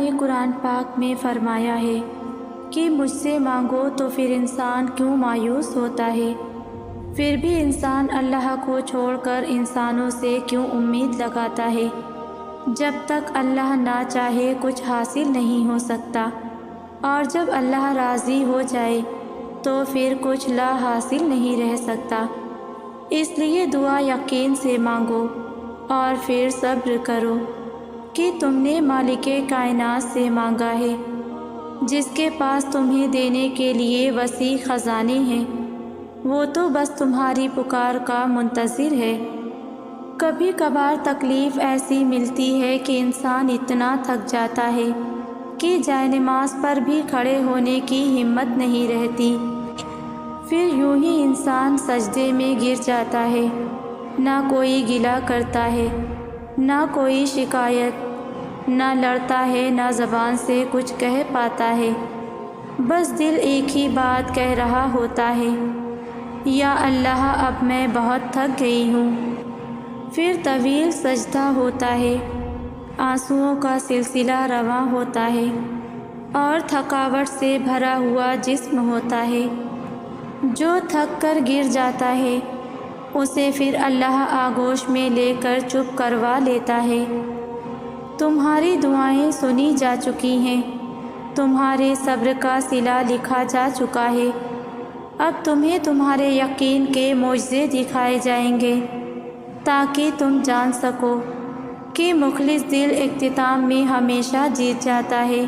نے قرآن پاک میں فرمایا ہے کہ مجھ سے مانگو تو پھر انسان کیوں مایوس ہوتا ہے؟ پھر بھی انسان اللہ کو چھوڑ کر انسانوں سے کیوں امید لگاتا ہے؟ جب تک اللہ نہ چاہے کچھ حاصل نہیں ہو سکتا، اور جب اللہ راضی ہو جائے تو پھر کچھ لا حاصل نہیں رہ سکتا۔ اس لیے دعا یقین سے مانگو اور پھر صبر کرو کہ تم نے مالک کائنات سے مانگا ہے، جس کے پاس تمہیں دینے کے لیے وسیع خزانے ہیں۔ وہ تو بس تمہاری پکار کا منتظر ہے۔ کبھی کبھار تکلیف ایسی ملتی ہے کہ انسان اتنا تھک جاتا ہے کہ جائے نماز پر بھی کھڑے ہونے کی ہمت نہیں رہتی۔ پھر یوں ہی انسان سجدے میں گر جاتا ہے، نہ کوئی گلہ کرتا ہے، نہ کوئی شکایت، نہ لڑتا ہے، نہ زبان سے کچھ کہہ پاتا ہے، بس دل ایک ہی بات کہہ رہا ہوتا ہے، یا اللہ اب میں بہت تھک گئی ہوں۔ پھر طویل سجدہ ہوتا ہے، آنسوؤں کا سلسلہ رواں ہوتا ہے، اور تھکاوٹ سے بھرا ہوا جسم ہوتا ہے۔ جو تھک کر گر جاتا ہے اسے پھر اللہ آغوش میں لے کر چپ کروا لیتا ہے۔ تمہاری دعائیں سنی جا چکی ہیں، تمہارے صبر کا صلہ لکھا جا چکا ہے۔ اب تمہیں تمہارے یقین کے معجزے دکھائے جائیں گے تاکہ تم جان سکو کہ مخلص دل اختتام میں ہمیشہ جیت جاتا ہے،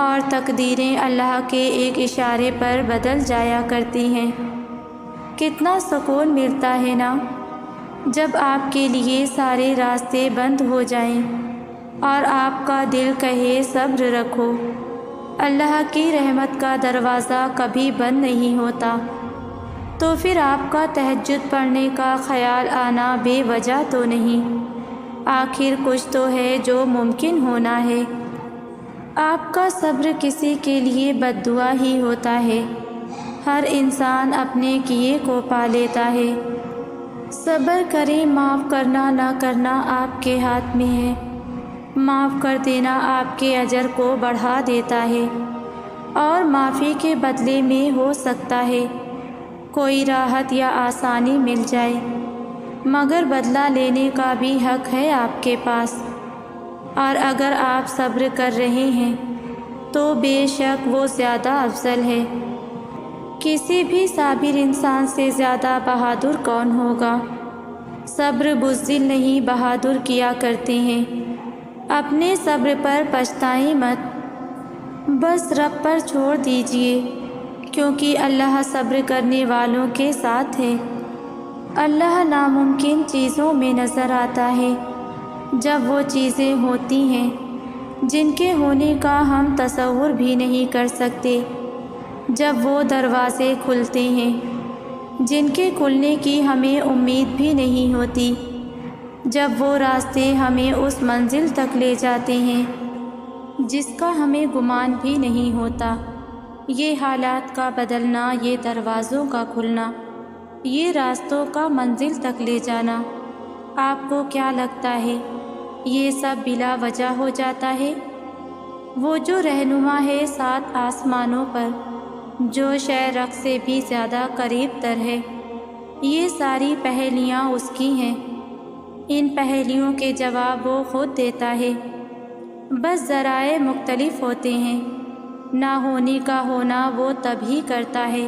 اور تقدیریں اللہ کے ایک اشارے پر بدل جایا کرتی ہیں۔ کتنا سکون ملتا ہے نا جب آپ کے لیے سارے راستے بند ہو جائیں اور آپ کا دل کہے صبر رکھو۔ اللہ کی رحمت کا دروازہ کبھی بند نہیں ہوتا، تو پھر آپ کا تہجد پڑھنے کا خیال آنا بے وجہ تو نہیں۔ آخر کچھ تو ہے جو ممکن ہونا ہے۔ آپ کا صبر کسی کے لیے بد دعا ہی ہوتا ہے۔ ہر انسان اپنے کیے کو پا لیتا ہے۔ صبر کریں، معاف کرنا نہ کرنا آپ کے ہاتھ میں ہے۔ معاف کر دینا آپ کے اجر کو بڑھا دیتا ہے، اور معافی کے بدلے میں ہو سکتا ہے کوئی راحت یا آسانی مل جائے، مگر بدلہ لینے کا بھی حق ہے آپ کے پاس۔ اور اگر آپ صبر کر رہے ہیں تو بے شک وہ زیادہ افضل ہے۔ کسی بھی صابر انسان سے زیادہ بہادر کون ہوگا؟ صبر بزدل نہیں بہادر کیا کرتے ہیں۔ اپنے صبر پر پچھتائیں مت، بس رب پر چھوڑ دیجئے، کیونکہ اللہ صبر کرنے والوں کے ساتھ ہے۔ اللہ ناممکن چیزوں میں نظر آتا ہے جب وہ چیزیں ہوتی ہیں جن کے ہونے کا ہم تصور بھی نہیں کر سکتے، جب وہ دروازے کھلتے ہیں جن کے کھلنے کی ہمیں امید بھی نہیں ہوتی، جب وہ راستے ہمیں اس منزل تک لے جاتے ہیں جس کا ہمیں گمان بھی نہیں ہوتا۔ یہ حالات کا بدلنا، یہ دروازوں کا کھلنا، یہ راستوں کا منزل تک لے جانا، آپ کو کیا لگتا ہے یہ سب بلا وجہ ہو جاتا ہے؟ وہ جو رہنما ہے سات آسمانوں پر، جو شے رخ سے بھی زیادہ قریب تر ہے، یہ ساری پہیلیاں اس کی ہیں۔ ان پہیلیوں کے جواب وہ خود دیتا ہے، بس ذرائع مختلف ہوتے ہیں۔ نہ ہونے کا ہونا وہ تب ہی کرتا ہے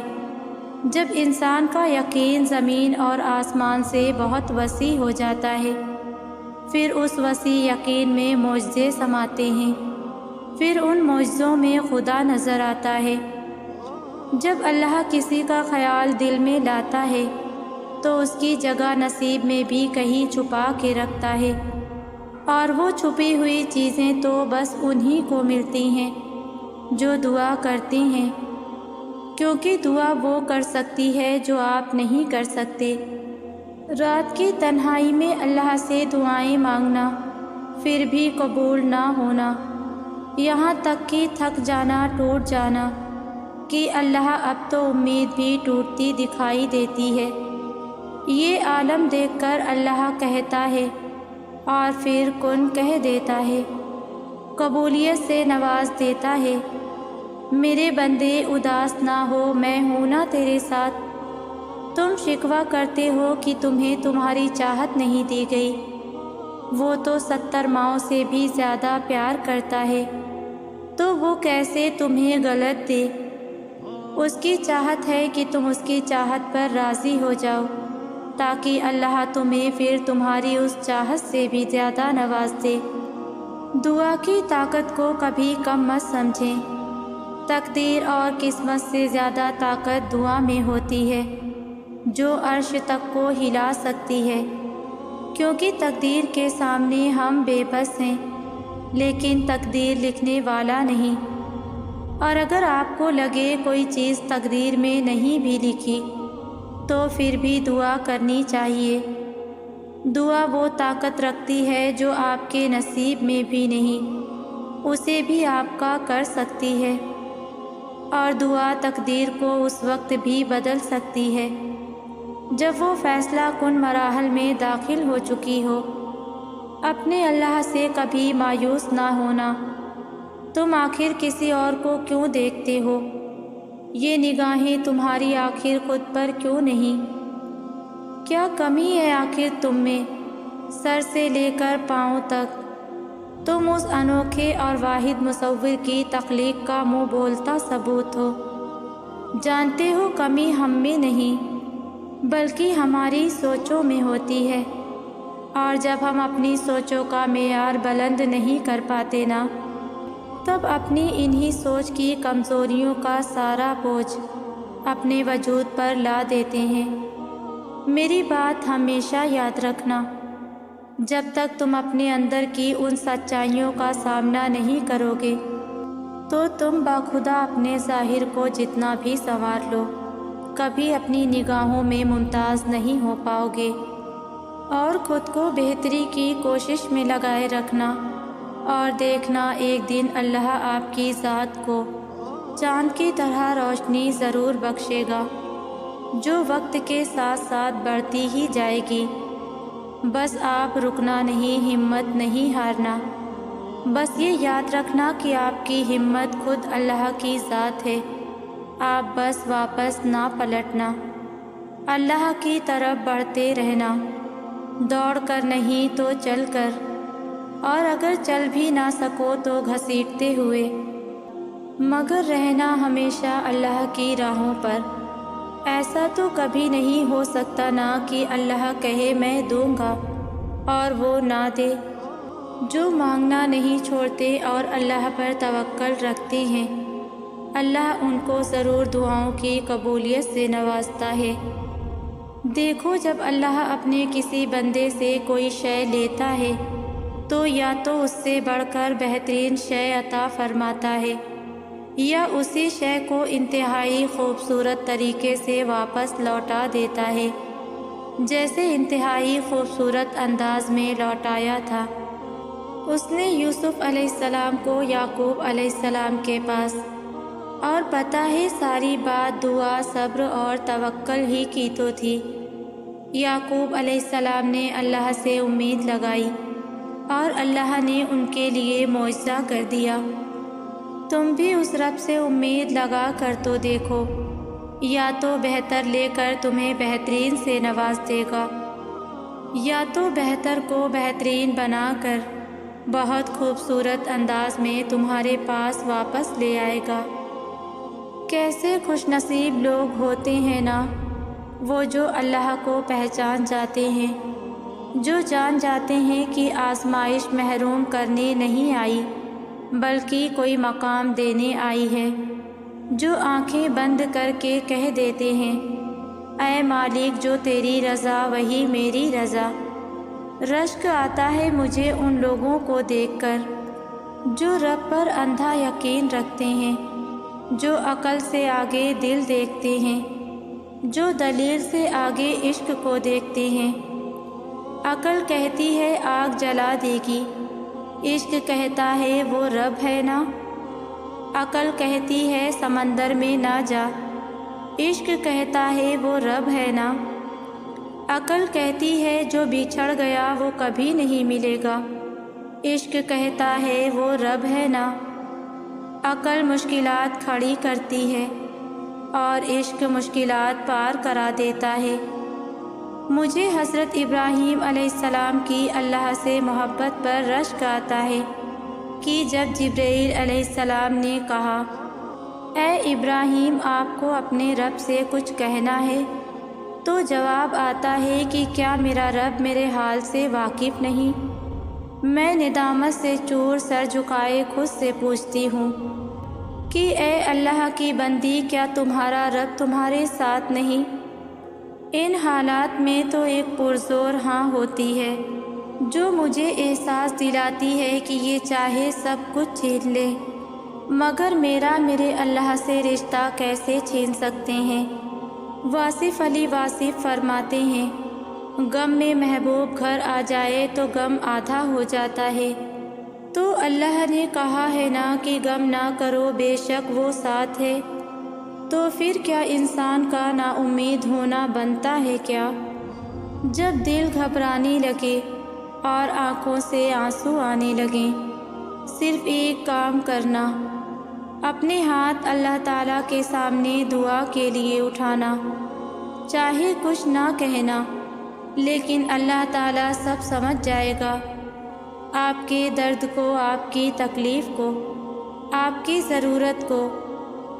جب انسان کا یقین زمین اور آسمان سے بہت وسیع ہو جاتا ہے۔ پھر اس وسیع یقین میں معجزے سماتے ہیں، پھر ان معجزوں میں خدا نظر آتا ہے۔ جب اللہ کسی کا خیال دل میں لاتا ہے تو اس کی جگہ نصیب میں بھی کہیں چھپا کے رکھتا ہے، اور وہ چھپی ہوئی چیزیں تو بس انہی کو ملتی ہیں جو دعا کرتے ہیں، کیونکہ دعا وہ کر سکتی ہے جو آپ نہیں کر سکتے۔ رات کی تنہائی میں اللہ سے دعائیں مانگنا، پھر بھی قبول نہ ہونا، یہاں تک کہ تھک جانا، ٹوٹ جانا کہ اللہ اب تو امید بھی ٹوٹتی دکھائی دیتی ہے، یہ عالم دیکھ کر اللہ کہتا ہے اور پھر کن کہہ دیتا ہے۔ قبولیت سے نواز دیتا ہے۔ میرے بندے اداس نہ ہو، میں ہوں نا تیرے ساتھ۔ تم شکوہ کرتے ہو کہ تمہیں تمہاری چاہت نہیں دی گئی، وہ تو 70 ماؤں سے بھی زیادہ پیار کرتا ہے، تو وہ کیسے تمہیں غلط دے؟ اس کی چاہت ہے کہ تم اس کی چاہت پر راضی ہو جاؤ، تاکہ اللہ تمہیں پھر تمہاری اس چاہت سے بھی زیادہ نواز دے۔ دعا کی طاقت کو کبھی کم مت سمجھیں۔ تقدیر اور قسمت سے زیادہ طاقت دعا میں ہوتی ہے، جو عرش تک کو ہلا سکتی ہے، کیونکہ تقدیر کے سامنے ہم بے بس ہیں، لیکن تقدیر لکھنے والا نہیں۔ اور اگر آپ کو لگے کوئی چیز تقدیر میں نہیں بھی لکھی، تو پھر بھی دعا کرنی چاہیے۔ دعا وہ طاقت رکھتی ہے جو آپ کے نصیب میں بھی نہیں، اسے بھی آپ کا کر سکتی ہے۔ اور دعا تقدیر کو اس وقت بھی بدل سکتی ہے جب وہ فیصلہ کن مراحل میں داخل ہو چکی ہو۔ اپنے اللہ سے کبھی مایوس نہ ہونا۔ تم آخر کسی اور کو کیوں دیکھتے ہو؟ یہ نگاہیں تمہاری آخر خود پر کیوں نہیں؟ کیا کمی ہے آخر تم میں؟ سر سے لے کر پاؤں تک تم اس انوکھے اور واحد مصور کی تخلیق کا منہ بولتا ثبوت ہو۔ جانتے ہو کمی ہم میں نہیں، بلکہ ہماری سوچوں میں ہوتی ہے، اور جب ہم اپنی سوچوں کا معیار بلند نہیں کر پاتے نا، تب اپنی انہی سوچ کی کمزوریوں کا سارا بوجھ اپنے وجود پر لا دیتے ہیں۔ میری بات ہمیشہ یاد رکھنا، جب تک تم اپنے اندر کی ان سچائیوں کا سامنا نہیں کرو گے، تو تم باخدا اپنے ظاہر کو جتنا بھی سنوار لو، کبھی اپنی نگاہوں میں ممتاز نہیں ہو پاؤ گے۔ اور خود کو بہتری کی کوشش میں لگائے رکھنا، اور دیکھنا ایک دن اللہ آپ کی ذات کو چاند کی طرح روشنی ضرور بخشے گا، جو وقت کے ساتھ ساتھ بڑھتی ہی جائے گی۔ بس آپ رکنا نہیں، ہمت نہیں ہارنا۔ بس یہ یاد رکھنا کہ آپ کی ہمت خود اللہ کی ذات ہے، آپ بس واپس نہ پلٹنا، اللہ کی طرف بڑھتے رہنا، دوڑ کر نہیں تو چل کر، اور اگر چل بھی نہ سکو تو گھسیٹتے ہوئے، مگر رہنا ہمیشہ اللہ کی راہوں پر۔ ایسا تو کبھی نہیں ہو سکتا نا کہ اللہ کہے میں دوں گا اور وہ نہ دے۔ جو مانگنا نہیں چھوڑتے اور اللہ پر توکل رکھتے ہیں، اللہ ان کو ضرور دعاؤں کی قبولیت سے نوازتا ہے۔ دیکھو، جب اللہ اپنے کسی بندے سے کوئی شے لیتا ہے تو یا تو اس سے بڑھ کر بہترین شے عطا فرماتا ہے، یا اسی شے کو انتہائی خوبصورت طریقے سے واپس لوٹا دیتا ہے، جیسے انتہائی خوبصورت انداز میں لوٹایا تھا۔ اس نے یوسف علیہ السلام کو یعقوب علیہ السلام کے پاس، اور پتہ ہے ساری بات دعا، صبر اور توکل ہی کی تو تھی۔ یعقوب علیہ السلام نے اللہ سے امید لگائی، اور اللہ نے ان کے لیے معجزہ کر دیا۔ تم بھی اس رب سے امید لگا کر تو دیکھو، یا تو بہتر لے کر تمہیں بہترین سے نواز دے گا، یا تو بہتر کو بہترین بنا کر بہت خوبصورت انداز میں تمہارے پاس واپس لے آئے گا۔ کیسے خوش نصیب لوگ ہوتے ہیں نا وہ جو اللہ کو پہچان جاتے ہیں، جو جان جاتے ہیں کہ آزمائش محروم کرنے نہیں آئی بلکہ کوئی مقام دینے آئی ہے، جو آنکھیں بند کر کے کہہ دیتے ہیں اے مالک جو تیری رضا وہی میری رضا۔ رشک آتا ہے مجھے ان لوگوں کو دیکھ کر جو رب پر اندھا یقین رکھتے ہیں، جو عقل سے آگے دل دیکھتے ہیں، جو دلیل سے آگے عشق کو دیکھتے ہیں۔ عقل کہتی ہے آگ جلا دے گی، عشق کہتا ہے وہ رب ہے نا۔ عقل کہتی ہے سمندر میں نہ جا، عشق کہتا ہے وہ رب ہے نا۔ عقل کہتی ہے جو بچھڑ گیا وہ کبھی نہیں ملے گا، عشق کہتا ہے وہ رب ہے نا، عقل مشکلات کھڑی کرتی ہے اور عشق مشکلات پار کرا دیتا ہے۔ مجھے حضرت ابراہیم علیہ السلام کی اللہ سے محبت پر رشک آتا ہے کہ جب جبرائیل علیہ السلام نے کہا، اے ابراہیم آپ کو اپنے رب سے کچھ کہنا ہے، تو جواب آتا ہے کہ کیا میرا رب میرے حال سے واقف نہیں؟ میں ندامت سے چور سر جھکائے خود سے پوچھتی ہوں کہ اے اللہ کی بندی، کیا تمہارا رب تمہارے ساتھ نہیں؟ ان حالات میں تو ایک پرزور ہاں ہوتی ہے جو مجھے احساس دلاتی ہے کہ یہ چاہے سب کچھ چھین لے مگر میرے اللہ سے رشتہ کیسے چھین سکتے ہیں۔ واصف علی واصف فرماتے ہیں، غم میں محبوب گھر آ جائے تو غم آدھا ہو جاتا ہے۔ تو اللہ نے کہا ہے نا کہ غم نہ کرو، بے شک وہ ساتھ ہے، تو پھر کیا انسان کا نا امید ہونا بنتا ہے کیا؟ جب دل گھبرانے لگے اور آنکھوں سے آنسو آنے لگیں، صرف ایک کام کرنا، اپنے ہاتھ اللہ تعالیٰ کے سامنے دعا کے لیے اٹھانا، چاہے کچھ نہ کہنا، لیکن اللہ تعالیٰ سب سمجھ جائے گا، آپ کے درد کو، آپ کی تکلیف کو، آپ کی ضرورت کو۔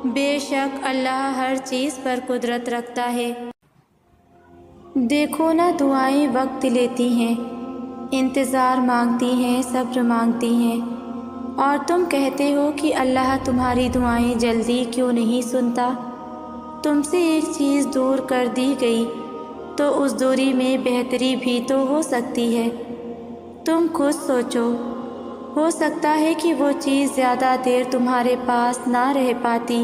بے شک اللہ ہر چیز پر قدرت رکھتا ہے۔ دیکھو نا، دعائیں وقت لیتی ہیں، انتظار مانگتی ہیں، صبر مانگتی ہیں، اور تم کہتے ہو کہ اللہ تمہاری دعائیں جلدی کیوں نہیں سنتا؟ تم سے ایک چیز دور کر دی گئی تو اس دوری میں بہتری بھی تو ہو سکتی ہے۔ تم خود سوچو، ہو سکتا ہے کہ وہ چیز زیادہ دیر تمہارے پاس نہ رہ پاتی،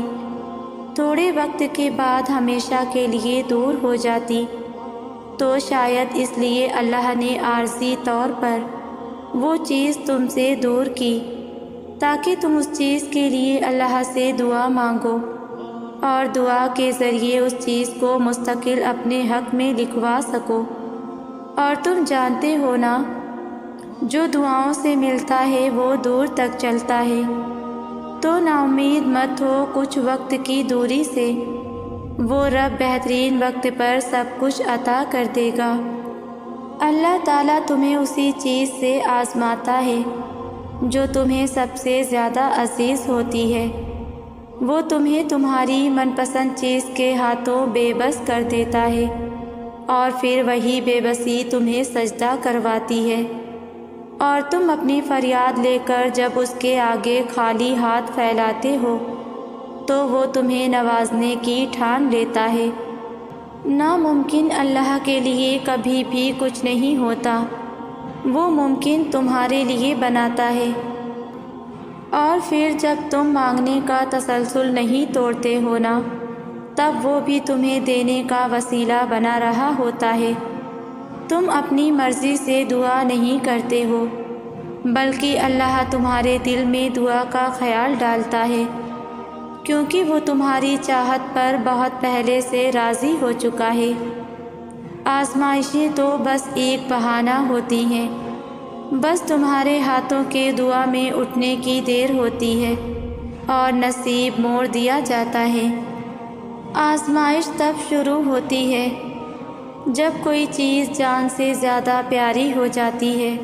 تھوڑے وقت کے بعد ہمیشہ کے لیے دور ہو جاتی، تو شاید اس لیے اللہ نے عارضی طور پر وہ چیز تم سے دور کی تاکہ تم اس چیز کے لیے اللہ سے دعا مانگو اور دعا کے ذریعے اس چیز کو مستقل اپنے حق میں لکھوا سکو۔ اور تم جانتے ہو نا، جو دعاؤں سے ملتا ہے وہ دور تک چلتا ہے، تو نا امید مت ہو کچھ وقت کی دوری سے، وہ رب بہترین وقت پر سب کچھ عطا کر دے گا۔ اللہ تعالیٰ تمہیں اسی چیز سے آزماتا ہے جو تمہیں سب سے زیادہ عزیز ہوتی ہے، وہ تمہیں تمہاری من پسند چیز کے ہاتھوں بے بس کر دیتا ہے، اور پھر وہی بے بسی تمہیں سجدہ کرواتی ہے، اور تم اپنی فریاد لے کر جب اس کے آگے خالی ہاتھ پھیلاتے ہو تو وہ تمہیں نوازنے کی ٹھان لیتا ہے۔ ناممکن اللہ کے لیے کبھی بھی کچھ نہیں ہوتا، وہ ممکن تمہارے لیے بناتا ہے، اور پھر جب تم مانگنے کا تسلسل نہیں توڑتے ہو نا، تب وہ بھی تمہیں دینے کا وسیلہ بنا رہا ہوتا ہے۔ تم اپنی مرضی سے دعا نہیں کرتے ہو، بلکہ اللہ تمہارے دل میں دعا کا خیال ڈالتا ہے، کیونکہ وہ تمہاری چاہت پر بہت پہلے سے راضی ہو چکا ہے۔ آزمائشیں تو بس ایک بہانہ ہوتی ہیں، بس تمہارے ہاتھوں کے دعا میں اٹھنے کی دیر ہوتی ہے اور نصیب موڑ دیا جاتا ہے۔ آزمائش تب شروع ہوتی ہے جب کوئی چیز جان سے زیادہ پیاری ہو جاتی ہے،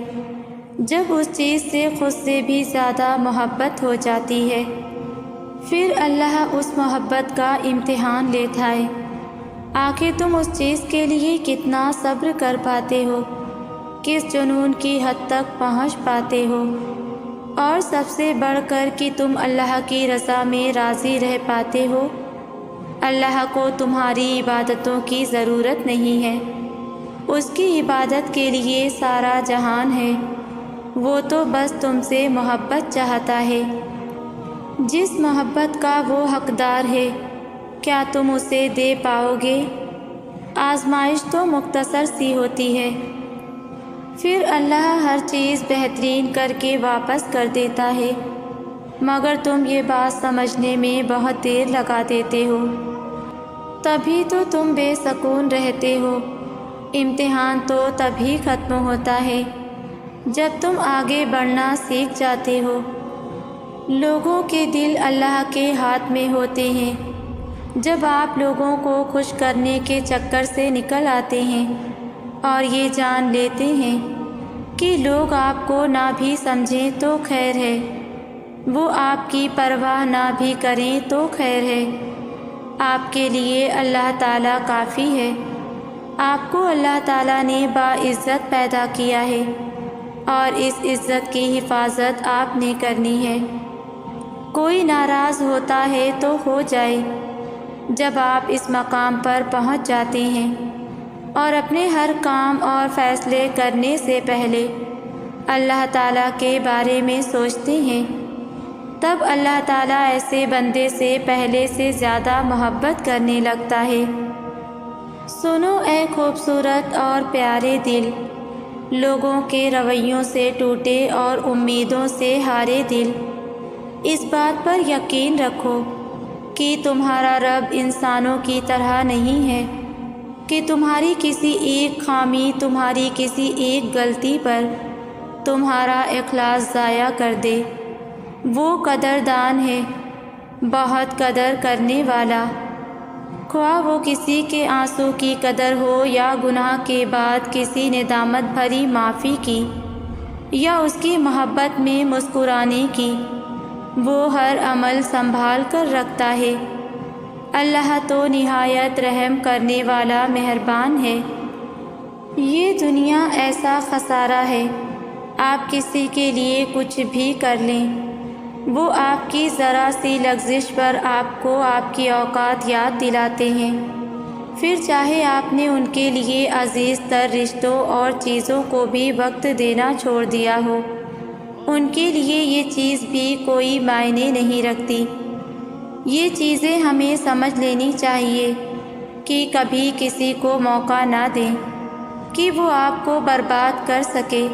جب اس چیز سے خود سے بھی زیادہ محبت ہو جاتی ہے، پھر اللہ اس محبت کا امتحان لیتا ہے۔ آخر تم اس چیز کے لیے کتنا صبر کر پاتے ہو، کس جنون کی حد تک پہنچ پاتے ہو، اور سب سے بڑھ کر کہ تم اللہ کی رضا میں راضی رہ پاتے ہو۔ اللہ کو تمہاری عبادتوں کی ضرورت نہیں ہے، اس کی عبادت کے لیے سارا جہان ہے، وہ تو بس تم سے محبت چاہتا ہے۔ جس محبت کا وہ حقدار ہے، کیا تم اسے دے پاؤ گے؟ آزمائش تو مختصر سی ہوتی ہے، پھر اللہ ہر چیز بہترین کر کے واپس کر دیتا ہے، مگر تم یہ بات سمجھنے میں بہت دیر لگا دیتے ہو، تبھی تو تم بے سکون رہتے ہو۔ امتحان تو تبھی ختم ہوتا ہے جب تم آگے بڑھنا سیکھ جاتے ہو۔ لوگوں کے دل اللہ کے ہاتھ میں ہوتے ہیں۔ جب آپ لوگوں کو خوش کرنے کے چکر سے نکل آتے ہیں اور یہ جان لیتے ہیں کہ لوگ آپ کو نہ بھی سمجھیں تو خیر ہے، وہ آپ کی پرواہ نہ بھی کریں تو خیر ہے، آپ کے لیے اللہ تعالیٰ کافی ہے۔ آپ کو اللہ تعالیٰ نے باعزت پیدا کیا ہے اور اس عزت کی حفاظت آپ نے کرنی ہے۔ کوئی ناراض ہوتا ہے تو ہو جائے، جب آپ اس مقام پر پہنچ جاتے ہیں اور اپنے ہر کام اور فیصلے کرنے سے پہلے اللہ تعالیٰ کے بارے میں سوچتے ہیں، تب اللہ تعالیٰ ایسے بندے سے پہلے سے زیادہ محبت کرنے لگتا ہے۔ سنو اے خوبصورت اور پیارے دل، لوگوں کے رویوں سے ٹوٹے اور امیدوں سے ہارے دل، اس بات پر یقین رکھو کہ تمہارا رب انسانوں کی طرح نہیں ہے کہ تمہاری کسی ایک خامی، تمہاری کسی ایک غلطی پر تمہارا اخلاص ضائع کر دے۔ وہ قدردان ہے، بہت قدر کرنے والا، خواہ وہ کسی کے آنسو کی قدر ہو یا گناہ کے بعد کسی ندامت بھری معافی کی یا اس کی محبت میں مسکرانے کی، وہ ہر عمل سنبھال کر رکھتا ہے۔ اللہ تو نہایت رحم کرنے والا مہربان ہے۔ یہ دنیا ایسا خسارہ ہے، آپ کسی کے لیے کچھ بھی کر لیں، وہ آپ کی ذرا سی لغزش پر آپ کو آپ کی اوقات یاد دلاتے ہیں، پھر چاہے آپ نے ان کے لیے عزیز تر رشتوں اور چیزوں کو بھی وقت دینا چھوڑ دیا ہو، ان کے لیے یہ چیز بھی کوئی معنی نہیں رکھتی۔ یہ چیزیں ہمیں سمجھ لینی چاہیے کہ کبھی کسی کو موقع نہ دیں کہ وہ آپ کو برباد کر سکے۔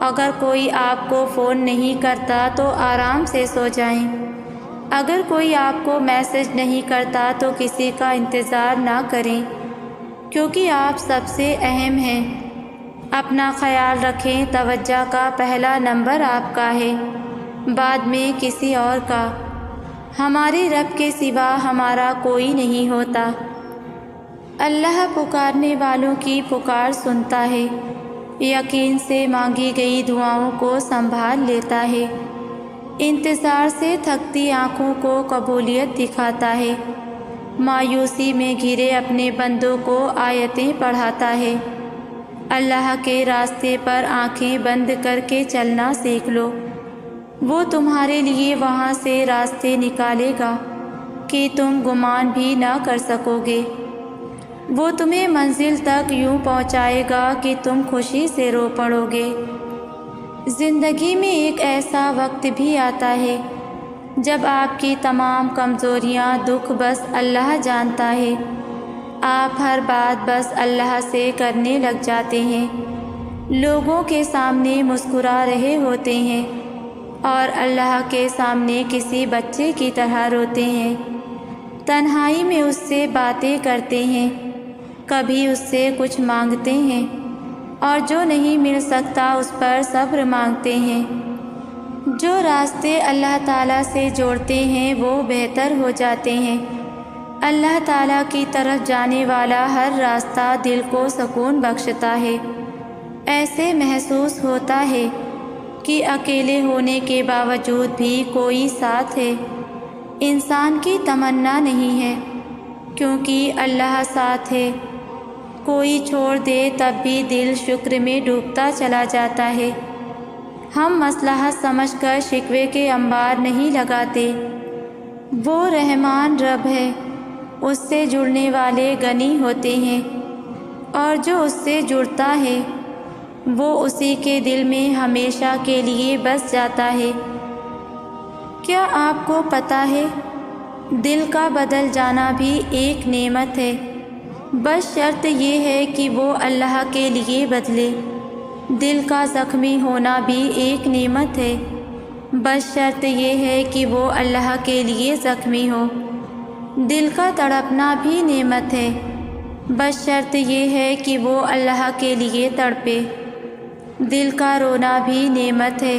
اگر کوئی آپ کو فون نہیں کرتا تو آرام سے سو جائیں، اگر کوئی آپ کو میسج نہیں کرتا تو کسی کا انتظار نہ کریں، کیونکہ آپ سب سے اہم ہیں۔ اپنا خیال رکھیں، توجہ کا پہلا نمبر آپ کا ہے، بعد میں کسی اور کا۔ ہمارے رب کے سوا ہمارا کوئی نہیں ہوتا۔ اللہ پکارنے والوں کی پکار سنتا ہے، یقین سے مانگی گئی دعاؤں کو سنبھال لیتا ہے، انتظار سے تھکتی آنکھوں کو قبولیت دکھاتا ہے، مایوسی میں گھرے اپنے بندوں کو آیتیں پڑھاتا ہے۔ اللہ کے راستے پر آنکھیں بند کر کے چلنا سیکھ لو، وہ تمہارے لیے وہاں سے راستے نکالے گا کہ تم گمان بھی نہ کر سکو گے۔ وہ تمہیں منزل تک یوں پہنچائے گا کہ تم خوشی سے رو پڑو گے۔ زندگی میں ایک ایسا وقت بھی آتا ہے جب آپ کی تمام کمزوریاں، دکھ بس اللہ جانتا ہے، آپ ہر بات بس اللہ سے کرنے لگ جاتے ہیں، لوگوں کے سامنے مسکرا رہے ہوتے ہیں اور اللہ کے سامنے کسی بچے کی طرح روتے ہیں، تنہائی میں اس سے باتیں کرتے ہیں، کبھی اس سے کچھ مانگتے ہیں اور جو نہیں مل سکتا اس پر صبر مانگتے ہیں۔ جو راستے اللہ تعالیٰ سے جوڑتے ہیں وہ بہتر ہو جاتے ہیں۔ اللہ تعالیٰ کی طرف جانے والا ہر راستہ دل کو سکون بخشتا ہے۔ ایسے محسوس ہوتا ہے کہ اکیلے ہونے کے باوجود بھی کوئی ساتھ ہے۔ انسان کی تمنا نہیں ہے، کیونکہ اللہ ساتھ ہے۔ کوئی چھوڑ دے تب بھی دل شکر میں ڈوبتا چلا جاتا ہے۔ ہم مصلحت سمجھ کر شکوے کے انبار نہیں لگاتے۔ وہ رحمان رب ہے، اس سے جڑنے والے غنی ہوتے ہیں، اور جو اس سے جڑتا ہے وہ اسی کے دل میں ہمیشہ کے لیے بس جاتا ہے۔ کیا آپ کو پتہ ہے دل کا بدل جانا بھی ایک نعمت ہے، بس شرط یہ ہے کہ وہ اللہ کے لیے بدلے۔ دل کا زخمی ہونا بھی ایک نعمت ہے، بس شرط یہ ہے کہ وہ اللہ کے لیے زخمی ہو۔ دل کا تڑپنا بھی نعمت ہے، بس شرط یہ ہے کہ وہ اللہ کے لیے تڑپے۔ دل کا رونا بھی نعمت ہے،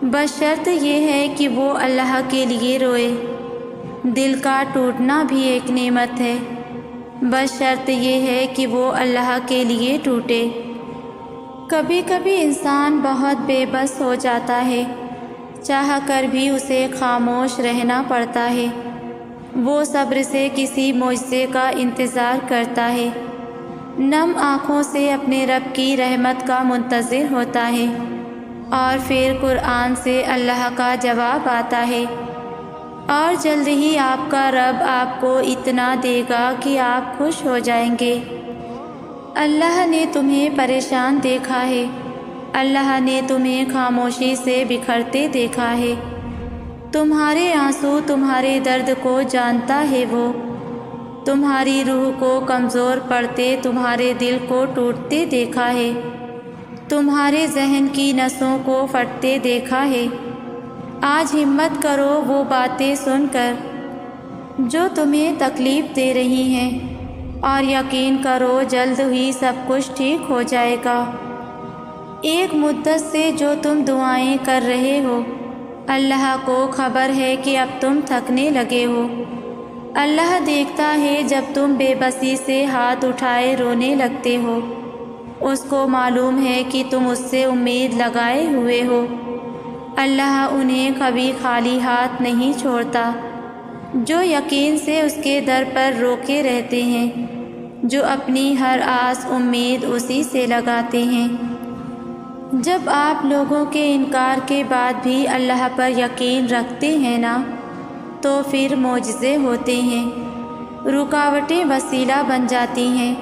بس شرط یہ ہے کہ وہ اللہ کے لیے روئے۔ دل کا ٹوٹنا بھی ایک نعمت ہے، بس شرط یہ ہے کہ وہ اللہ کے لیے ٹوٹے۔ کبھی کبھی انسان بہت بے بس ہو جاتا ہے، چاہ کر بھی اسے خاموش رہنا پڑتا ہے۔ وہ صبر سے کسی معجزے کا انتظار کرتا ہے، نم آنکھوں سے اپنے رب کی رحمت کا منتظر ہوتا ہے، اور پھر قرآن سے اللہ کا جواب آتا ہے، اور جلد ہی آپ کا رب آپ کو اتنا دے گا کہ آپ خوش ہو جائیں گے۔ اللہ نے تمہیں پریشان دیکھا ہے، اللہ نے تمہیں خاموشی سے بکھرتے دیکھا ہے، تمہارے آنسو تمہارے درد کو جانتا ہے وہ، تمہاری روح کو کمزور پڑتے تمہارے دل کو ٹوٹتے دیکھا ہے، تمہارے ذہن کی نسوں کو پھٹتے دیکھا ہے۔ آج ہمت کرو وہ باتیں سن کر جو تمہیں تکلیف دے رہی ہیں، اور یقین کرو جلد ہی سب کچھ ٹھیک ہو جائے گا۔ ایک مدت سے جو تم دعائیں کر رہے ہو، اللہ کو خبر ہے کہ اب تم تھکنے لگے ہو۔ اللہ دیکھتا ہے جب تم بے بسی سے ہاتھ اٹھائے رونے لگتے ہو، اس کو معلوم ہے کہ تم اس سے امید لگائے ہوئے ہو۔ اللہ انہیں کبھی خالی ہاتھ نہیں چھوڑتا جو یقین سے اس کے در پر روکے رہتے ہیں، جو اپنی ہر آس امید اسی سے لگاتے ہیں۔ جب آپ لوگوں کے انکار کے بعد بھی اللہ پر یقین رکھتے ہیں نا، تو پھر معجزے ہوتے ہیں، رکاوٹیں وسیلہ بن جاتی ہیں،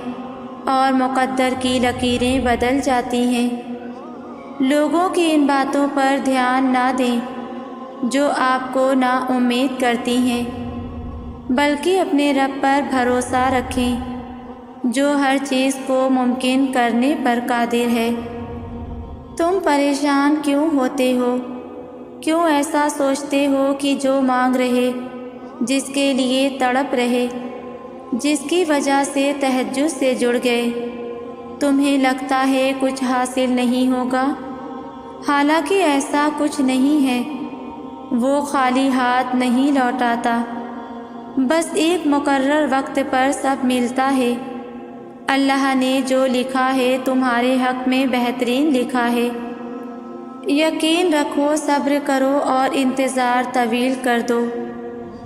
اور مقدر کی لکیریں بدل جاتی ہیں۔ لوگوں کی ان باتوں پر دھیان نہ دیں جو آپ کو نا امید کرتی ہیں، بلکہ اپنے رب پر بھروسہ رکھیں جو ہر چیز کو ممکن کرنے پر قادر ہے۔ تم پریشان کیوں ہوتے ہو؟ کیوں ایسا سوچتے ہو کہ جو مانگ رہے، جس کے لیے تڑپ رہے، جس کی وجہ سے تہجد سے جڑ گئے، تمہیں لگتا ہے کچھ حاصل نہیں ہوگا؟ حالانکہ ایسا کچھ نہیں ہے، وہ خالی ہاتھ نہیں لوٹاتا، بس ایک مقرر وقت پر سب ملتا ہے۔ اللہ نے جو لکھا ہے تمہارے حق میں بہترین لکھا ہے۔ یقین رکھو، صبر کرو اور انتظار طویل کر دو،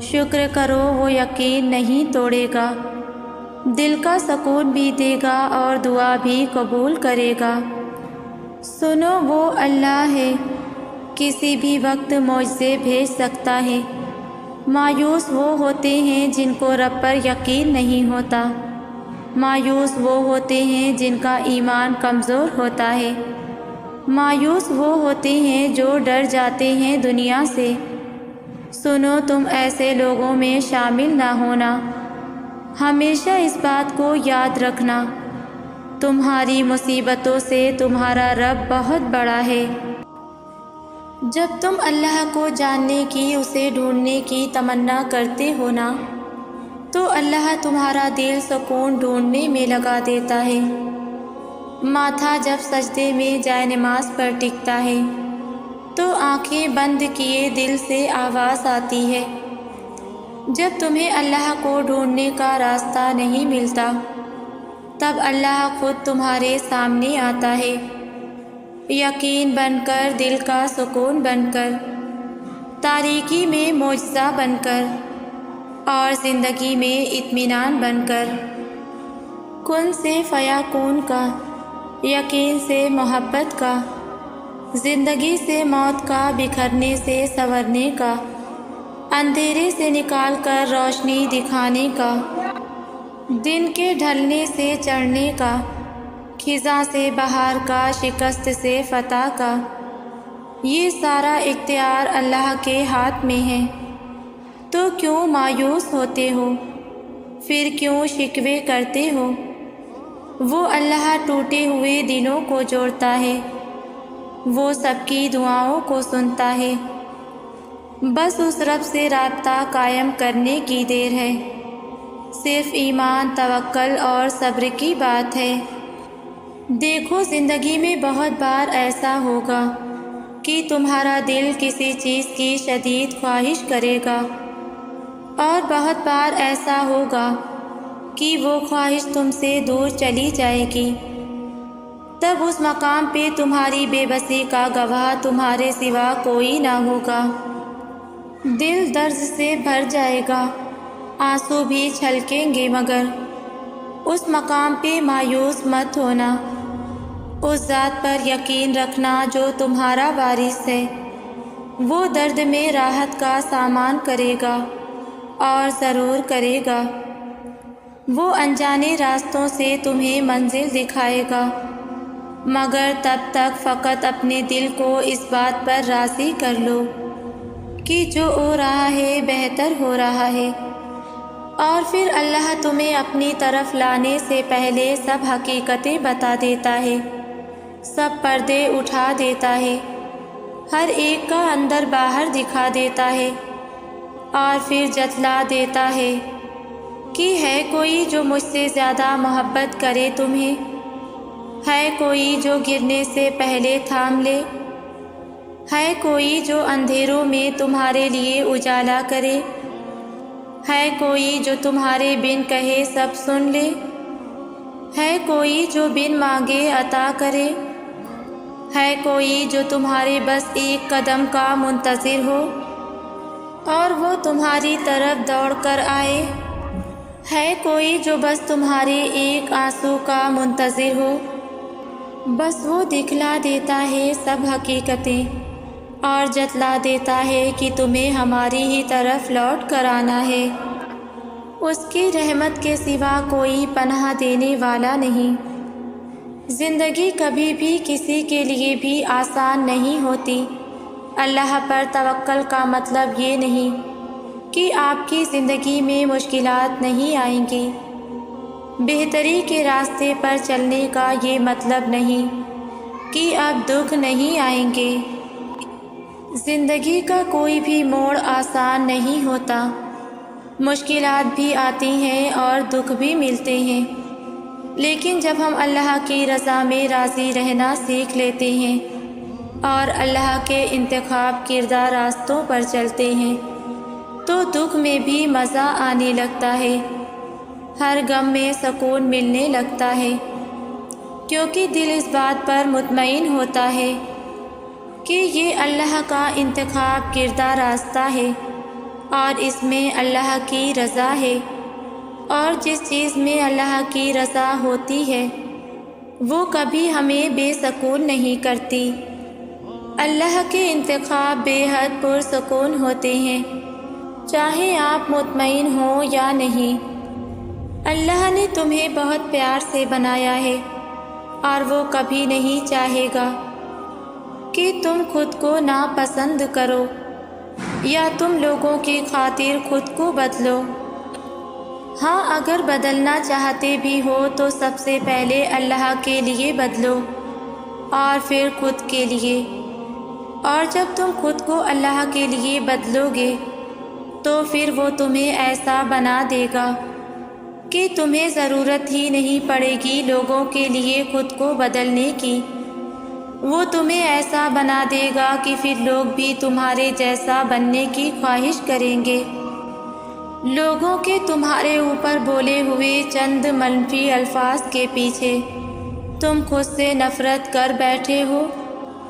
شکر کرو، وہ یقین نہیں توڑے گا، دل کا سکون بھی دے گا اور دعا بھی قبول کرے گا۔ سنو، وہ اللہ ہے، کسی بھی وقت معجزے بھیج سکتا ہے۔ مایوس وہ ہوتے ہیں جن کو رب پر یقین نہیں ہوتا، مایوس وہ ہوتے ہیں جن کا ایمان کمزور ہوتا ہے، مایوس وہ ہوتے ہیں جو ڈر جاتے ہیں دنیا سے۔ سنو، تم ایسے لوگوں میں شامل نہ ہونا، ہمیشہ اس بات کو یاد رکھنا، تمہاری مصیبتوں سے تمہارا رب بہت بڑا ہے۔ جب تم اللہ کو جاننے کی، اسے ڈھونڈنے کی تمنا کرتے ہو نا، تو اللہ تمہارا دل سکون ڈھونڈنے میں لگا دیتا ہے۔ ماتھا جب سجدے میں جائے نماز پر ٹکتا ہے تو آنکھیں بند کیے دل سے آواز آتی ہے۔ جب تمہیں اللہ کو ڈھونڈنے کا راستہ نہیں ملتا، تب اللہ خود تمہارے سامنے آتا ہے، یقین بن کر، دل کا سکون بن کر، تاریکی میں معجزہ بن کر، اور زندگی میں اطمینان بن کر۔ کن سے فیکون کا، یقین سے محبت کا، زندگی سے موت کا، بکھرنے سے سنورنے کا، اندھیرے سے نکال کر روشنی دکھانے کا، دن کے ڈھلنے سے چڑھنے کا، خزاں سے بہار کا، شکست سے فتح کا، یہ سارا اختیار اللہ کے ہاتھ میں ہے۔ تو کیوں مایوس ہوتے ہو؟ پھر کیوں شکوے کرتے ہو؟ وہ اللہ ٹوٹے ہوئے دلوں کو جوڑتا ہے، وہ سب کی دعاؤں کو سنتا ہے، بس اس رب سے رابطہ قائم کرنے کی دیر ہے۔ صرف ایمان، توکل اور صبر کی بات ہے۔ دیکھو، زندگی میں بہت بار ایسا ہوگا کہ تمہارا دل کسی چیز کی شدید خواہش کرے گا، اور بہت بار ایسا ہوگا کہ وہ خواہش تم سے دور چلی جائے گی۔ تب اس مقام پہ تمہاری بے بسی کا گواہ تمہارے سوا کوئی نہ ہوگا۔ دل درد سے بھر جائے گا، آنسو بھی چھلکیں گے، مگر اس مقام پہ مایوس مت ہونا۔ اس ذات پر یقین رکھنا جو تمہارا وارث ہے، وہ درد میں راحت کا سامان کرے گا، اور ضرور کرے گا۔ وہ انجانے راستوں سے تمہیں منزل دکھائے گا، مگر تب تک فقط اپنے دل کو اس بات پر راضی کر لو کہ جو ہو رہا ہے بہتر ہو رہا ہے، اور پھر اللہ تمہیں اپنی طرف لانے سے پہلے سب حقیقتیں بتا دیتا ہے، سب پردے اٹھا دیتا ہے، ہر ایک کا اندر باہر دکھا دیتا ہے، اور پھر جتلا دیتا ہے کہ ہے کوئی جو مجھ سے زیادہ محبت کرے تمہیں؟ ہے کوئی جو گرنے سے پہلے تھام لے؟ ہے کوئی جو اندھیروں میں تمہارے لیے اجالا کرے؟ ہے کوئی جو تمہارے بن کہے سب سن لے؟ ہے کوئی جو بن مانگے عطا کرے؟ ہے کوئی جو تمہارے بس ایک قدم کا منتظر ہو اور وہ تمہاری طرف دوڑ کر آئے؟ ہے کوئی جو بس تمہارے ایک آنسو کا منتظر ہو؟ بس وہ دکھلا دیتا ہے سب حقیقتیں، اور جتلا دیتا ہے کہ تمہیں ہماری ہی طرف لوٹ کر آنا ہے۔ اس کی رحمت کے سوا کوئی پناہ دینے والا نہیں۔ زندگی کبھی بھی کسی کے لیے بھی آسان نہیں ہوتی۔ اللہ پر توکل کا مطلب یہ نہیں کہ آپ کی زندگی میں مشکلات نہیں آئیں گی۔ بہتری کے راستے پر چلنے کا یہ مطلب نہیں کہ اب دکھ نہیں آئیں گے۔ زندگی کا کوئی بھی موڑ آسان نہیں ہوتا، مشکلات بھی آتی ہیں اور دکھ بھی ملتے ہیں، لیکن جب ہم اللہ کی رضا میں راضی رہنا سیکھ لیتے ہیں اور اللہ کے انتخاب کردہ راستوں پر چلتے ہیں تو دکھ میں بھی مزہ آنے لگتا ہے، ہر غم میں سکون ملنے لگتا ہے، کیونکہ دل اس بات پر مطمئن ہوتا ہے کہ یہ اللہ کا انتخاب کردہ راستہ ہے اور اس میں اللہ کی رضا ہے، اور جس چیز میں اللہ کی رضا ہوتی ہے وہ کبھی ہمیں بے سکون نہیں کرتی۔ اللہ کے انتخاب بے حد پرسکون ہوتے ہیں، چاہے آپ مطمئن ہوں یا نہیں۔ اللہ نے تمہیں بہت پیار سے بنایا ہے، اور وہ کبھی نہیں چاہے گا کہ تم خود کو ناپسند کرو یا تم لوگوں کی خاطر خود کو بدلو۔ ہاں، اگر بدلنا چاہتے بھی ہو تو سب سے پہلے اللہ کے لیے بدلو اور پھر خود کے لیے، اور جب تم خود کو اللہ کے لیے بدلو گے تو پھر وہ تمہیں ایسا بنا دے گا کہ تمہیں ضرورت ہی نہیں پڑے گی لوگوں کے لیے خود کو بدلنے کی۔ وہ تمہیں ایسا بنا دے گا کہ پھر لوگ بھی تمہارے جیسا بننے کی خواہش کریں گے۔ لوگوں کے تمہارے اوپر بولے ہوئے چند منفی الفاظ کے پیچھے تم خود سے نفرت کر بیٹھے ہو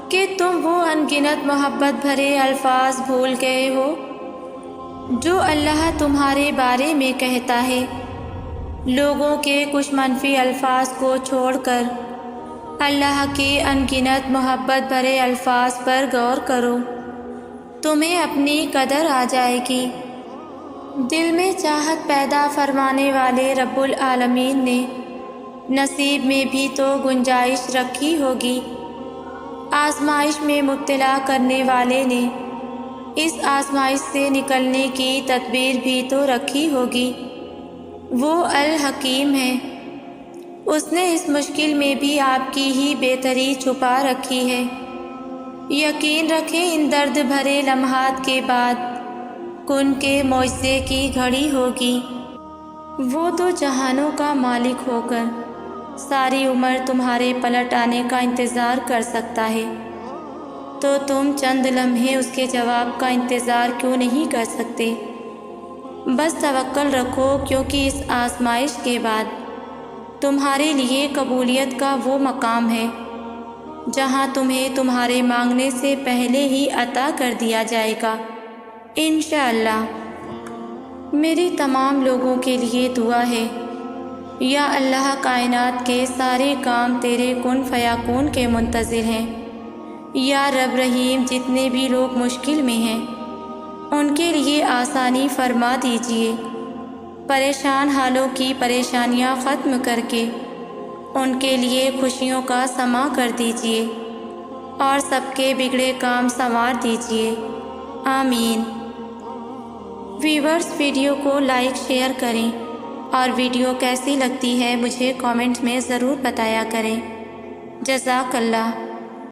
کہ تم وہ ان گنت محبت بھرے الفاظ بھول گئے ہو جو اللہ تمہارے بارے میں کہتا ہے۔ لوگوں کے کچھ منفی الفاظ کو چھوڑ کر اللہ کے ان گنت محبت بھرے الفاظ پر غور کرو، تمہیں اپنی قدر آ جائے گی۔ دل میں چاہت پیدا فرمانے والے رب العالمین نے نصیب میں بھی تو گنجائش رکھی ہوگی، آزمائش میں مبتلا کرنے والے نے اس آزمائش سے نکلنے کی تدبیر بھی تو رکھی ہوگی۔ وہ الحکیم ہے، اس نے اس مشکل میں بھی آپ کی ہی بہتری چھپا رکھی ہے۔ یقین رکھیں ان درد بھرے لمحات کے بعد کن کے معجزے کی گھڑی ہوگی۔ وہ تو جہانوں کا مالک ہو کر ساری عمر تمہارے پلٹ آنے کا انتظار کر سکتا ہے، تو تم چند لمحے اس کے جواب کا انتظار کیوں نہیں کر سکتے؟ بس توکل رکھو، کیونکہ اس آزمائش کے بعد تمہارے لیے قبولیت کا وہ مقام ہے جہاں تمہیں تمہارے مانگنے سے پہلے ہی عطا کر دیا جائے گا انشاءاللہ۔ میری تمام لوگوں کے لیے دعا ہے، یا اللہ کائنات کے سارے کام تیرے کن فیکون کے منتظر ہیں۔ یا رب رحیم، جتنے بھی لوگ مشکل میں ہیں ان کے لیے آسانی فرما دیجیے، پریشان حالوں کی پریشانیاں ختم کر کے ان کے لیے خوشیوں کا سما کر دیجیے، اور سب کے بگڑے کام سنوار دیجیے، آمین۔ ویورز، ویڈیو کو لائک شیئر کریں، اور ویڈیو کیسی لگتی ہے مجھے کامنٹ میں ضرور بتایا کریں۔ جزاک اللہ۔